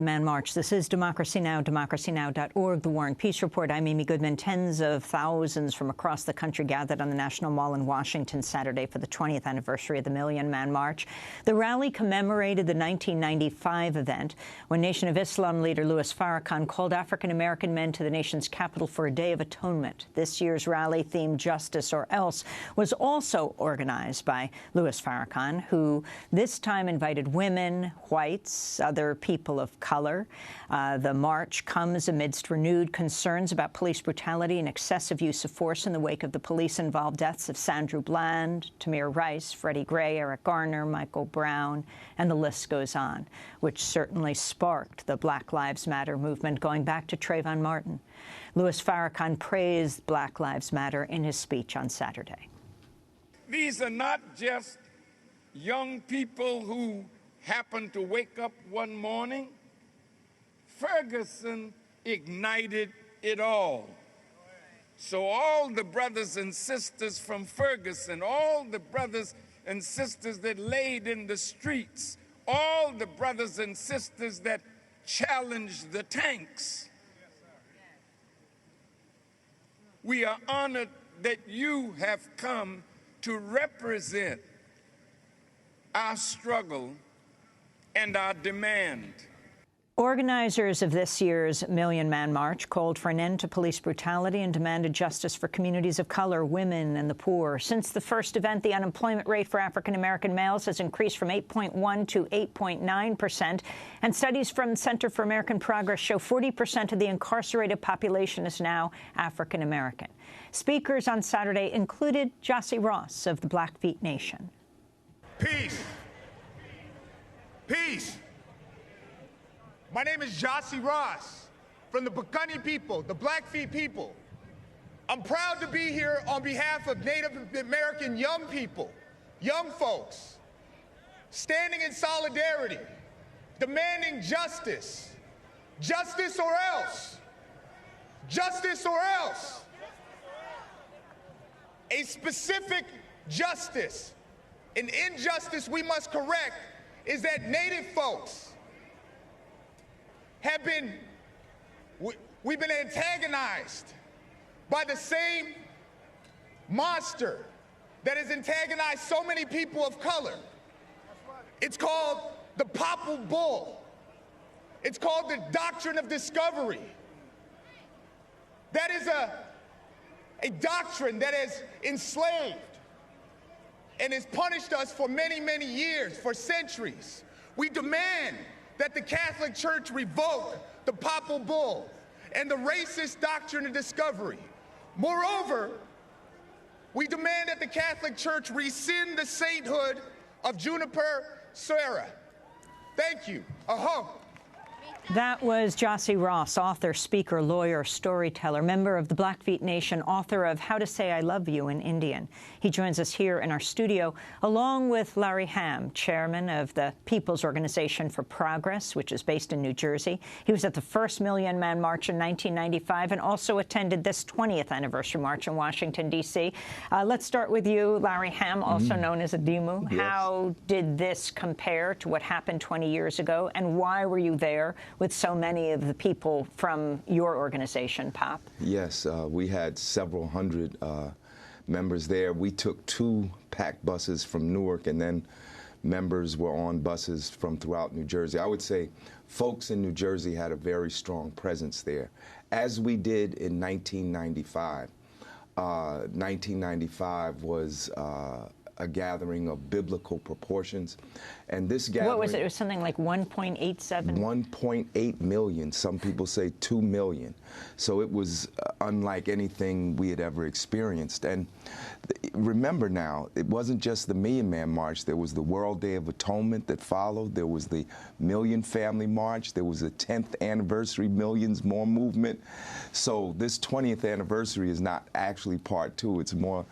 Man March. This is Democracy Now!, democracynow.org, The War and Peace Report. I'm Amy Goodman. Tens of thousands from across the country gathered on the National Mall in Washington Saturday for the 20th anniversary of the Million Man March. The rally commemorated the 1995 event when Nation of Islam leader Louis Farrakhan called African-American men to the nation's capital for a day of atonement. This year's rally, themed Justice or Else, was also organized by Louis Farrakhan, who this time invited women, whites, other people of color. The march comes amidst renewed concerns about police brutality and excessive use of force in the wake of the police-involved deaths of Sandra Bland, Tamir Rice, Freddie Gray, Eric Garner, Michael Brown, and the list goes on, which certainly sparked the Black Lives Matter movement going back to Trayvon Martin. Louis Farrakhan praised Black Lives Matter in his speech on Saturday. These are not just young people who happen to wake up one morning. Ferguson ignited it all. So all the brothers and sisters from Ferguson, all the brothers and sisters that laid in the streets, all the brothers and sisters that challenged the tanks, we are honored that you have come to represent our struggle and our demand. Organizers of this year's Million Man March called for an end to police brutality and demanded justice for communities of color, women, and the poor. Since the first event, the unemployment rate for African-American males has increased from 8.1 to 8.9%, and studies from the Center for American Progress show 40% of the incarcerated population is now African-American. Speakers on Saturday included Gyasi Ross of the Blackfeet Nation. Peace. Peace. My name is Gyasi Ross from the Bukani people, the Blackfeet people. I'm proud to be here on behalf of Native American young people, young folks, standing in solidarity, demanding justice. Justice or else. Justice or else. A specific justice, an injustice we must correct is that Native folks we've been antagonized by the same monster that has antagonized so many people of color. It's called the Popple Bull. It's called the Doctrine of Discovery. That is a doctrine that has enslaved and has punished us for many, many years, for centuries. We demand that the Catholic Church revoke the Popple Bull and the racist Doctrine of Discovery. Moreover, we demand that the Catholic Church rescind the sainthood of Juniper Serra. Thank you. That was Gyasi Ross, author, speaker, lawyer, storyteller, member of the Blackfeet Nation, author of How to Say I Love You in Indian. He joins us here in our studio, along with Larry Hamm, chairman of the People's Organization for Progress, which is based in New Jersey. He was at the first Million Man March in 1995 and also attended this 20th anniversary march in Washington, D.C. Let's start with you, Larry Hamm, also known as Adimu. Yes. How did this compare to what happened 20 years ago, and why were you there with so many of the people from your organization, POP? Yes, we had several hundred members there. We took 2 packed buses from Newark, and then members were on buses from throughout New Jersey. I would say folks in New Jersey had a very strong presence there, as we did in 1995. 1995 was a gathering of biblical proportions. And this gathering... What was it? It was something like 1.87? 1.8 million. Some people say 2 million. So it was unlike anything we had ever experienced. And remember now, it wasn't just the Million Man March. There was the World Day of Atonement that followed. There was the Million Family March. There was the 10th anniversary Millions More movement. So this 20th anniversary is not actually part 2. It's more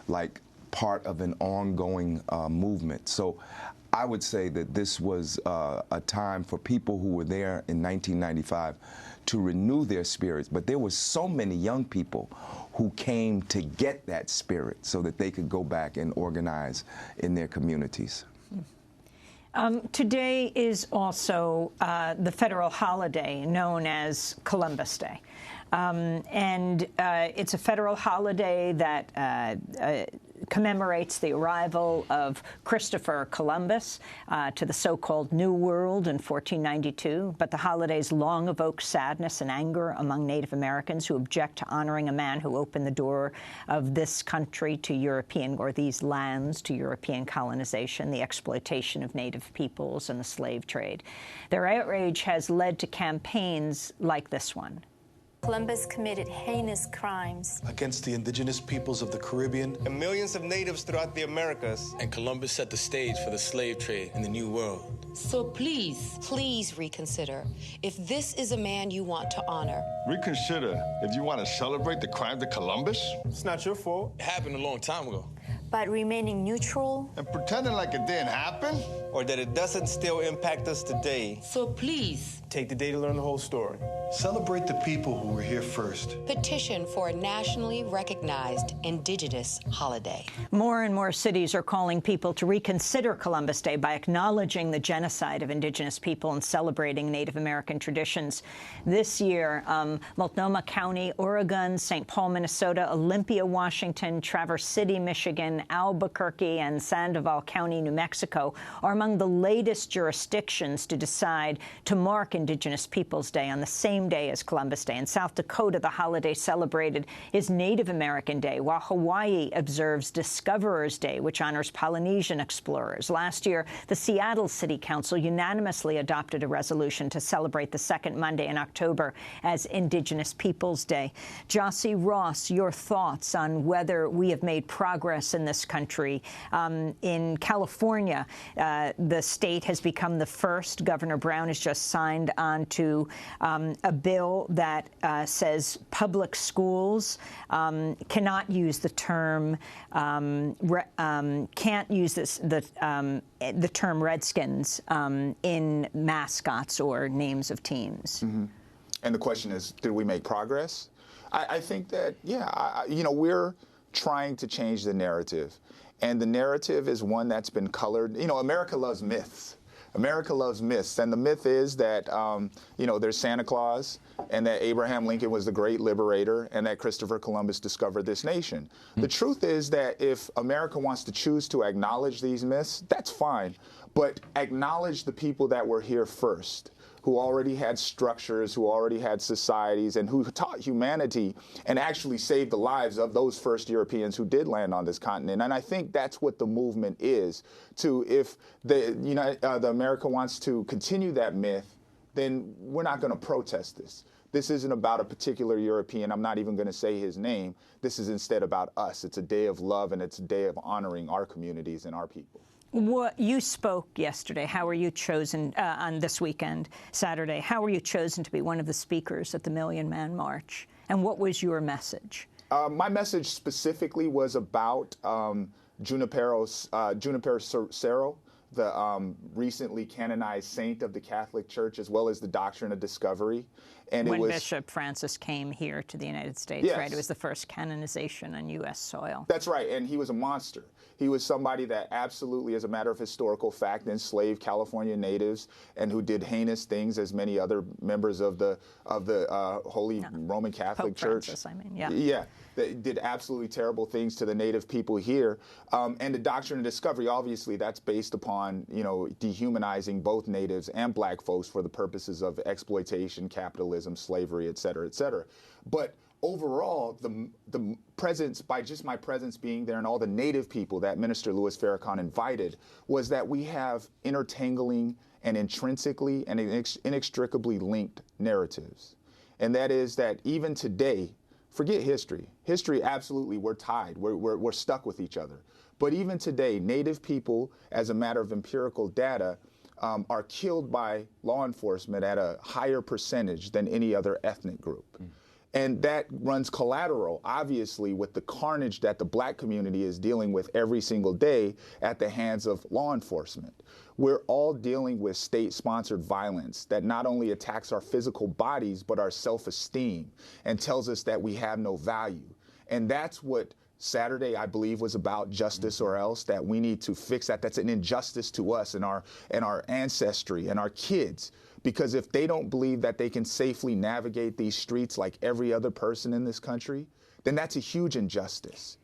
like part of an ongoing movement. So I would say that this was a time for people who were there in 1995 to renew their spirits. But there were so many young people who came to get that spirit so that they could go back and organize in their communities. Today is also the federal holiday known as Columbus Day. And it's a federal holiday that commemorates the arrival of Christopher Columbus to the so-called New World in 1492. But the holidays long evoke sadness and anger among Native Americans who object to honoring a man who opened the door of this country to European, or these lands to European colonization, the exploitation of Native peoples, and the slave trade. Their outrage has led to campaigns like this one. Columbus committed heinous crimes against the indigenous peoples of the Caribbean and millions of natives throughout the Americas. And Columbus set the stage for the slave trade in the New World. So please reconsider if this is a man you want to honor. Reconsider if you want to celebrate the crimes of Columbus. It's not your fault. It happened a long time ago. But remaining neutral and pretending like it didn't happen, or that it doesn't still impact us today. So please take the day to learn the whole story. Celebrate the people who were here first. Petition for a nationally recognized indigenous holiday. More and more cities are calling people to reconsider Columbus Day by acknowledging the genocide of indigenous people and celebrating Native American traditions. This year, Multnomah County, Oregon, St. Paul, Minnesota, Olympia, Washington, Traverse City, Michigan, Albuquerque, and Sandoval County, New Mexico, are among the latest jurisdictions to decide to mark Indigenous Peoples Day on the same day as Columbus Day. In South Dakota, the holiday celebrated is Native American Day, while Hawaii observes Discoverers Day, which honors Polynesian explorers. Last year, the Seattle City Council unanimously adopted a resolution to celebrate the second Monday in October as Indigenous Peoples Day. Gyasi Ross, your thoughts on whether we have made progress in this country. In California, the state has become the first. Governor Brown has just signed on to a bill that says public schools cannot use the term can't use the term Redskins in mascots or names of teams. Mm-hmm. And the question is, did we make progress? I think that, yeah, we're trying to change the narrative. And the narrative is one that's been colored. America loves myths. America loves myths. And the myth is that, there's Santa Claus and that Abraham Lincoln was the great liberator and that Christopher Columbus discovered this nation. The truth is that if America wants to choose to acknowledge these myths, that's fine. But acknowledge the people that were here first, who already had structures, who already had societies, and who taught humanity and actually saved the lives of those first Europeans who did land on this continent. And I think that's what the movement is. If the America wants to continue that myth, then we're not going to protest this. This isn't about a particular European. I'm not even going to say his name. This is instead about us. It's a day of love, and it's a day of honoring our communities and our people. You spoke yesterday. How were you chosen on this weekend, Saturday? How were you chosen to be one of the speakers at the Million Man March? And what was your message? My message specifically was about Junipero Serra, the recently canonized saint of the Catholic Church, as well as the Doctrine of Discovery. And when Bishop Francis came here to the United States, yes. Right? It was the first canonization on U.S. soil. That's right, and he was a monster. He was somebody that absolutely, as a matter of historical fact, enslaved California natives and who did heinous things, as many other members of the Holy Roman Catholic Church. Francis, I mean, yeah. Yeah, they did absolutely terrible things to the native people here. And the Doctrine of Discovery, obviously, that's based upon, dehumanizing both natives and black folks for the purposes of exploitation, capitalism, slavery, et cetera, et cetera. But overall, the presence, by just my presence being there and all the native people that Minister Louis Farrakhan invited, was that we have intertangling and intrinsically and inextricably linked narratives. And that is that even today, forget history. History, absolutely, we're tied. We're stuck with each other. But even today, native people, as a matter of empirical data, are killed by law enforcement at a higher percentage than any other ethnic group. And that runs collateral, obviously, with the carnage that the black community is dealing with every single day at the hands of law enforcement. We're all dealing with state-sponsored violence that not only attacks our physical bodies, but our self-esteem and tells us that we have no value. And that's what Saturday, I believe, was about justice or else, that we need to fix that. That's an injustice to us and our ancestry and our kids. Because if they don't believe that they can safely navigate these streets like every other person in this country, then that's a huge injustice.